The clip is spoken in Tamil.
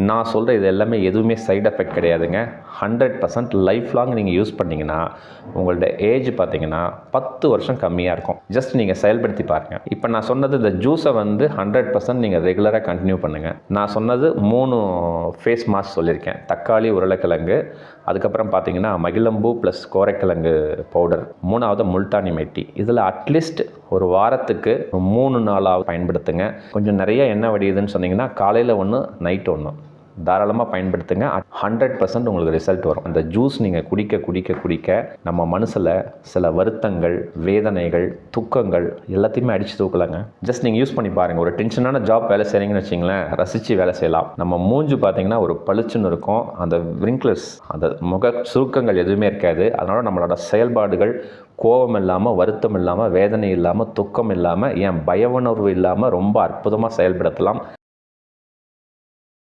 நான் சொல்கிற இது எல்லாமே எதுவுமே சைடு எஃபெக்ட் கிடையாதுங்க. 100% லைஃப் லாங் நீங்கள் யூஸ் பண்ணிங்கன்னா உங்களோட ஏஜ் பார்த்தீங்கன்னா 10 வருஷம் கம்மியாக இருக்கும். ஜஸ்ட் நீங்கள் செயல்படுத்தி பாருங்கள். இப்போ நான் சொன்னது இந்த ஜூஸை வந்து 100% நீங்கள் ரெகுலராக கண்டினியூ பண்ணுங்கள். நான் சொன்னது 3 ஃபேஸ் மாஸ்க் சொல்லியிருக்கேன். தக்காளி, உருளைக்கிழங்கு, அதுக்கப்புறம் பார்த்தீங்கன்னா மகிழம்பூ ப்ளஸ் கோரைக்கிழங்கு பவுடர், 3வது முல்தானி மெட்டி. இதில் அட்லீஸ்ட் ஒரு வாரத்துக்கு 3 நாளாவது பயன்படுத்துங்க. கொஞ்சம் நிறைய எண்ணெய் வடியுதுன்னு சொன்னீங்கன்னா காலையில் ஒன்று, நைட்டு ஒன்று தாராளமாக பயன்படுத்துங்க. 100% உங்களுக்கு ரிசல்ட் வரும். அந்த ஜூஸ் நீங்கள் குடிக்க குடிக்க குடிக்க நம்ம மனசில் சில வருத்தங்கள், வேதனைகள், துக்கங்கள் எல்லாத்தையுமே அடித்து தூக்கலாங்க. ஜஸ்ட் நீங்கள் யூஸ் பண்ணி பாருங்கள். ஒரு டென்ஷனான ஜாப் வேலை செய்கிறீங்கன்னு வச்சிங்களேன், ரசித்து வேலை செய்யலாம். நம்ம மூஞ்சு பார்த்தீங்கன்னா ஒரு பளிச்சுன்னு இருக்கும். அந்த விரிங்கிள்ஸ், அந்த முக சுருக்கங்கள் எதுவுமே இருக்காது. அதனால் நம்மளோட செயல்பாடுகள் கோபம் இல்லாமல், வருத்தம் இல்லாமல், வேதனை இல்லாமல், துக்கம் இல்லாமல், ஏன் பய உணர்வு இல்லாமல் ரொம்ப அற்புதமாக செயல்படுத்தலாம்.